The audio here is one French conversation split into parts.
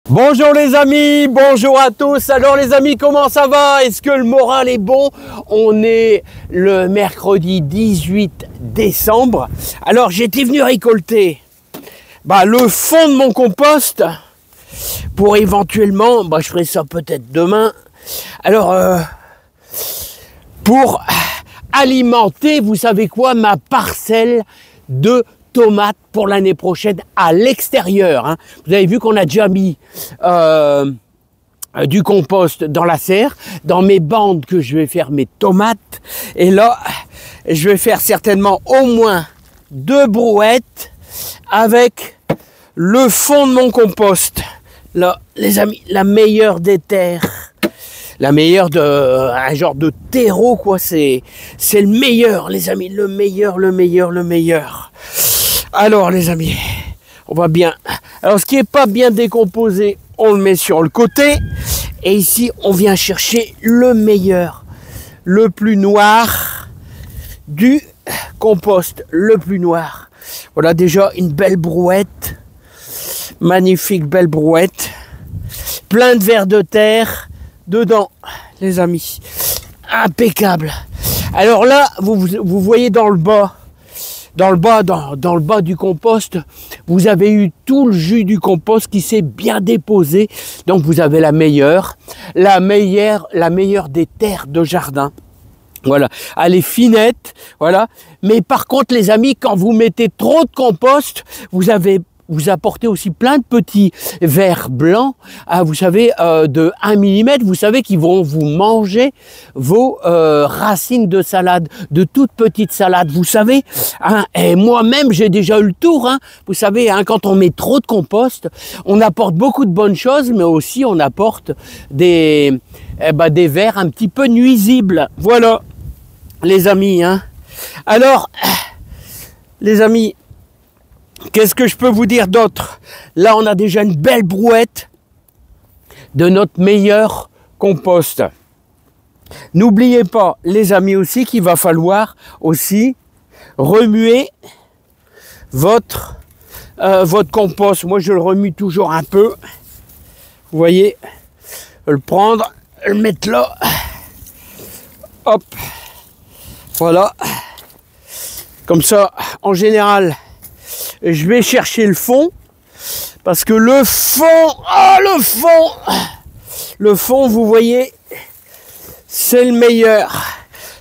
Bonjour les amis, bonjour à tous. Alors les amis, comment ça va? Est-ce que le moral est bon? On est le mercredi 18 décembre. Alors j'étais venu récolter le fond de mon compost pour éventuellement, je ferai ça peut-être demain. Alors pour alimenter, vous savez quoi, ma parcelle de tomates pour l'année prochaine à l'extérieur. Vous avez vu qu'on a déjà mis du compost dans la serre, dans mes bandes que je vais faire mes tomates. Et là, je vais faire certainement au moins 2 brouettes avec le fond de mon compost. Là, les amis, la meilleure des terres. La meilleure de un genre de terreau, quoi. C'est le meilleur, les amis. Le meilleur. Alors, les amis, on va bien. Alors, ce qui n'est pas bien décomposé, on le met sur le côté. Et ici, on vient chercher le meilleur, le plus noir du compost, le plus noir. Voilà déjà une belle brouette. Magnifique belle brouette. Plein de vers de terre dedans, les amis. Impeccable. Alors là, vous voyez dans le bas du compost, vous avez eu tout le jus du compost qui s'est bien déposé. Donc vous avez la meilleure des terres de jardin. Voilà, elle est finette, voilà. Mais par contre, les amis, quand vous mettez trop de compost, vous apportez aussi plein de petits vers blancs, vous savez, de 1 mm, vous savez, qui vont vous manger vos racines de salade, de toutes petites salades, vous savez. Et moi-même, j'ai déjà eu le tour, vous savez, quand on met trop de compost, on apporte beaucoup de bonnes choses, mais aussi on apporte des vers un petit peu nuisibles. Voilà, les amis. Alors, les amis, qu'est-ce que je peux vous dire d'autre? Là, on a déjà une belle brouette de notre meilleur compost. N'oubliez pas, les amis, aussi qu'il va falloir aussi remuer votre compost. Moi, je le remue toujours un peu. Vous voyez, le prendre, le mettre là. Hop, voilà. Comme ça, en général, je vais chercher le fond, parce que le fond, vous voyez, c'est le meilleur.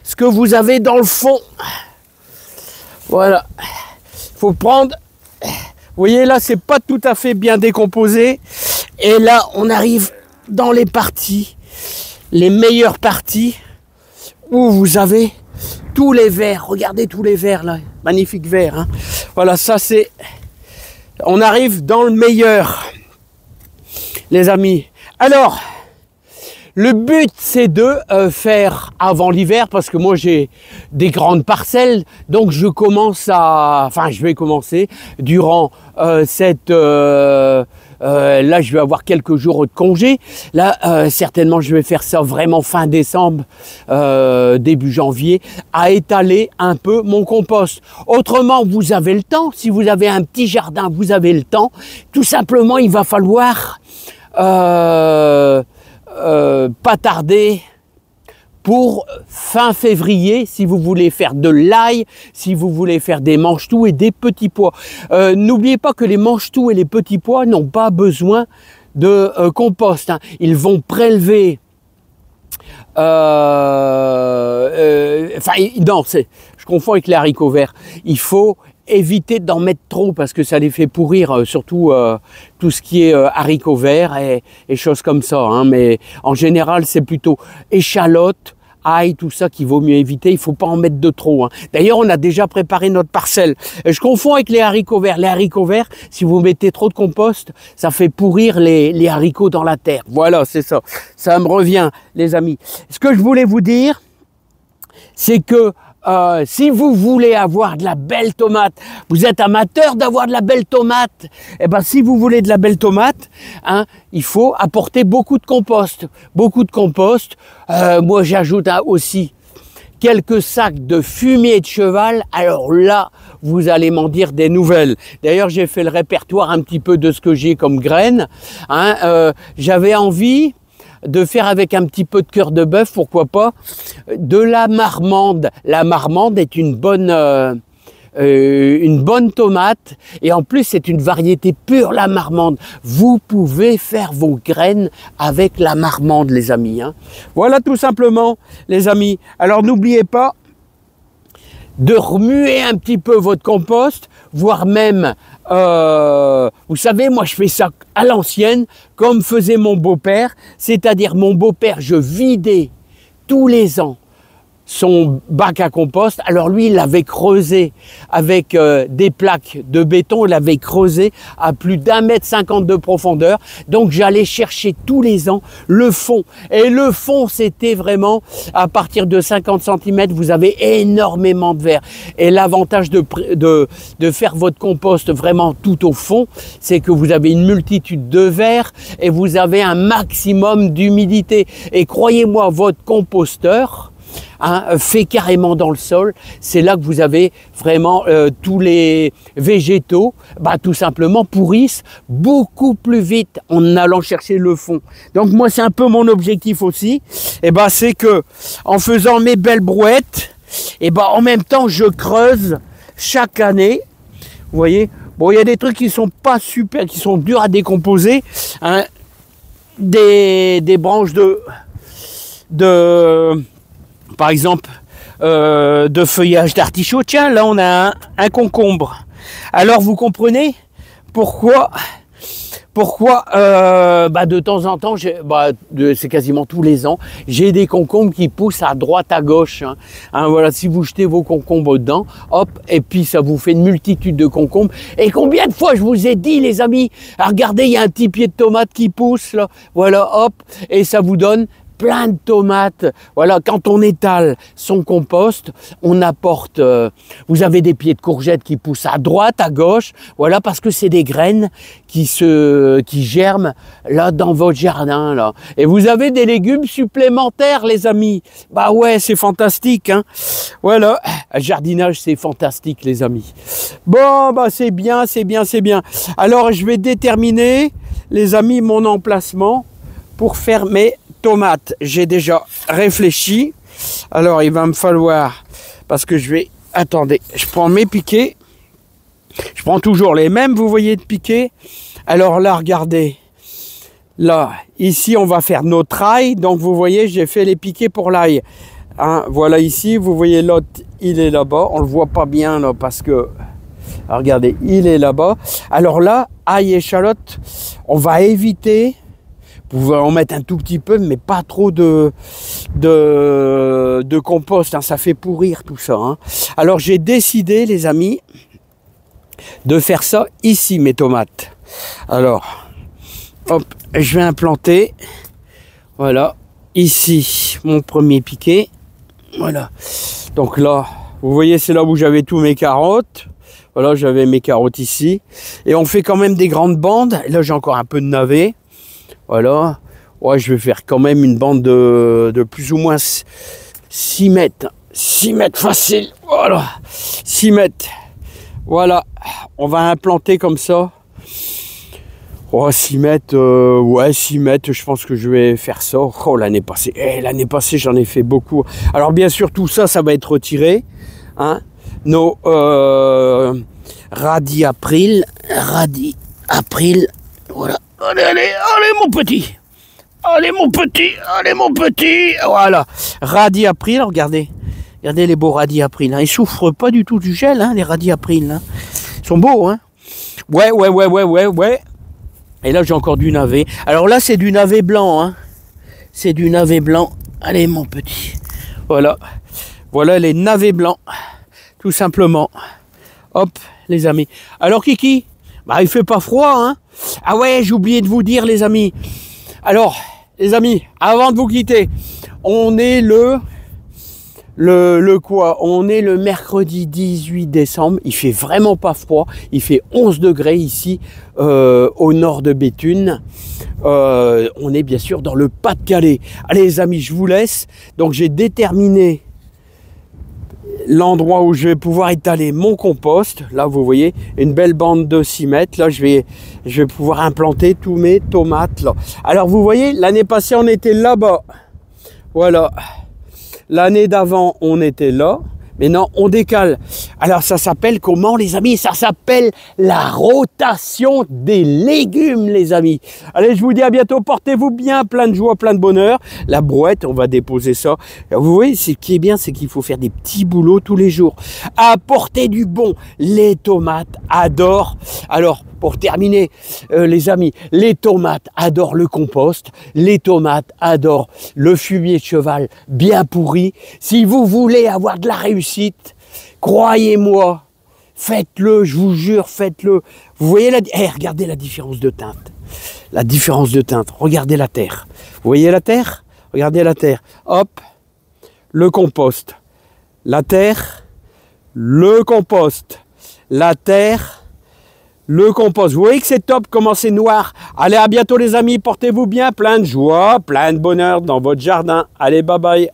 Ce que vous avez dans le fond, voilà. Faut prendre, vous voyez là, c'est pas tout à fait bien décomposé. Et là, on arrive dans les parties, les meilleures parties, où vous avez tous les vers. Regardez tous les vers là, magnifiques vers. Voilà, ça c'est... On arrive dans le meilleur, les amis. Alors, le but c'est de faire avant l'hiver, parce que moi j'ai des grandes parcelles, donc je vais commencer durant là, je vais avoir quelques jours de congé. Là, certainement, je vais faire ça vraiment fin décembre, début janvier, à étaler un peu mon compost. Autrement, vous avez le temps. Si vous avez un petit jardin, vous avez le temps. Tout simplement, il va falloir pas tarder pour fin février, si vous voulez faire de l'ail, si vous voulez faire des mange-tout et des petits pois. N'oubliez pas que les mange-tout et les petits pois n'ont pas besoin de compost. Ils vont prélever... je confonds avec les haricots verts. Il faut éviter d'en mettre trop, parce que ça les fait pourrir, surtout tout ce qui est haricots verts et choses comme ça. Mais en général, c'est plutôt échalotes, ail, tout ça qu'il vaut mieux éviter. Il ne faut pas en mettre de trop. D'ailleurs, on a déjà préparé notre parcelle. Je confonds avec les haricots verts. Les haricots verts, si vous mettez trop de compost, ça fait pourrir les haricots dans la terre. Voilà, c'est ça. Ça me revient, les amis. Ce que je voulais vous dire, c'est que si vous voulez avoir de la belle tomate, vous êtes amateur d'avoir de la belle tomate, si vous voulez de la belle tomate, il faut apporter beaucoup de compost. Beaucoup de compost. Moi, j'ajoute aussi quelques sacs de fumier de cheval, alors là, vous allez m'en dire des nouvelles. D'ailleurs, j'ai fait le répertoire un petit peu de ce que j'ai comme graines. Hein, j'avais envie de faire avec un petit peu de cœur de bœuf, pourquoi pas, de la marmande. La marmande est une bonne tomate, et en plus c'est une variété pure, la marmande. Vous pouvez faire vos graines avec la marmande, les amis. Hein. Voilà tout simplement, les amis. Alors n'oubliez pas de remuer un petit peu votre compost, voire même, vous savez, moi je fais ça à l'ancienne, comme faisait mon beau-père, c'est-à-dire mon beau-père, je vidais tous les ans son bac à compost. Alors lui, il l'avait creusé avec des plaques de béton, il l'avait creusé à plus d'1,50 m de profondeur. Donc j'allais chercher tous les ans le fond. Et le fond, c'était vraiment, à partir de 50 cm, vous avez énormément de verre. Et l'avantage de faire votre compost vraiment tout au fond, c'est que vous avez une multitude de verre et vous avez un maximum d'humidité. Et croyez-moi, votre composteur, hein, fait carrément dans le sol, c'est là que vous avez vraiment tous les végétaux, tout simplement pourrissent beaucoup plus vite en allant chercher le fond. Donc moi c'est un peu mon objectif aussi, c'est que en faisant mes belles brouettes, en même temps je creuse chaque année, vous voyez. Bon, il y a des trucs qui sont pas super, qui sont durs à décomposer, hein, des branches par exemple, de feuillage d'artichaut. Tiens, là, on a un concombre. Alors, vous comprenez pourquoi de temps en temps, c'est quasiment tous les ans, j'ai des concombres qui poussent à droite, à gauche. Hein, voilà, si vous jetez vos concombres dedans, hop, et puis ça vous fait une multitude de concombres. Et combien de fois je vous ai dit, les amis, regardez, il y a un petit pied de tomate qui pousse, là, voilà, hop, et ça vous donne plein de tomates. Voilà, quand on étale son compost, on apporte, vous avez des pieds de courgettes qui poussent à droite, à gauche, voilà, parce que c'est des graines qui germent là dans votre jardin, là. Et vous avez des légumes supplémentaires, les amis. Bah ouais, c'est fantastique, hein. Voilà, le jardinage, c'est fantastique, les amis. Bon, c'est bien, c'est bien, c'est bien. Alors, je vais déterminer, les amis, mon emplacement pour faire mes tomates. J'ai déjà réfléchi. Alors, il va me falloir, parce que attendez, je prends mes piquets. Je prends toujours les mêmes, vous voyez, de piquets. Alors là, regardez. Là, ici, on va faire notre ail. Donc, vous voyez, j'ai fait les piquets pour l'ail. Hein, voilà ici, vous voyez l'autre, il est là-bas. On le voit pas bien, là, parce que... Alors, regardez, il est là-bas. Alors là, ail et échalote, on va éviter... Vous pouvez en mettre un tout petit peu, mais pas trop de compost, hein, ça fait pourrir tout ça. Hein. Alors j'ai décidé, les amis, de faire ça ici, mes tomates. Alors, hop, je vais implanter, voilà, ici, mon premier piquet. Voilà, donc là, vous voyez, c'est là où j'avais tous mes carottes. Voilà, j'avais mes carottes ici. Et on fait quand même des grandes bandes. Et là, j'ai encore un peu de navet. Voilà, ouais, je vais faire quand même une bande de plus ou moins 6 mètres. 6 mètres facile, voilà, 6 mètres. Voilà, on va implanter comme ça. Oh, 6 mètres, ouais, 6 mètres, je pense que je vais faire ça. Oh, l'année passée, j'en ai fait beaucoup. Alors, bien sûr, tout ça, ça va être retiré. Hein, nos radis april, voilà. Allez, mon petit. Allez, mon petit. Voilà. Radis april, regardez. Regardez les beaux radis april. Hein. Ils souffrent pas du tout du gel, hein, les radis april. Hein. Ils sont beaux, hein. Ouais. Et là, j'ai encore du navet. Alors là, c'est du navet blanc, hein. C'est du navet blanc. Allez, mon petit. Voilà. Voilà les navets blancs. Tout simplement. Hop, les amis. Alors, Kiki, il fait pas froid, hein. Ah ouais, j'ai oublié de vous dire, les amis. Alors, les amis, avant de vous quitter, on est on est le mercredi 18 décembre. Il fait vraiment pas froid. Il fait 11 degrés ici, au nord de Béthune. On est bien sûr dans le Pas-de-Calais. Allez, les amis, je vous laisse. Donc, j'ai déterminé l'endroit où je vais pouvoir étaler mon compost. Là, vous voyez, une belle bande de 6 mètres. Là, je vais pouvoir implanter tous mes tomates. Là. Alors, vous voyez, l'année passée, on était là-bas. Voilà. L'année d'avant, on était là. Mais non, on décale. Alors, ça s'appelle comment, les amis? Ça s'appelle la rotation des légumes, les amis. Allez, je vous dis à bientôt. Portez-vous bien, plein de joie, plein de bonheur. La brouette, on va déposer ça. Vous voyez, ce qui est bien, c'est qu'il faut faire des petits boulots tous les jours. Apporter du bon. Les tomates adorent. Alors, pour terminer, les amis, les tomates adorent le compost. Les tomates adorent le fumier de cheval bien pourri. Si vous voulez avoir de la réussite, croyez-moi, faites-le, je vous jure, faites-le. Vous voyez, regardez la différence de teinte. La différence de teinte. Regardez la terre. Vous voyez la terre? Regardez la terre. Hop, le compost. La terre, le compost. La terre, le compost. Vous voyez que c'est top, comment c'est noir. Allez, à bientôt les amis, portez-vous bien, plein de joie, plein de bonheur dans votre jardin. Allez, bye bye.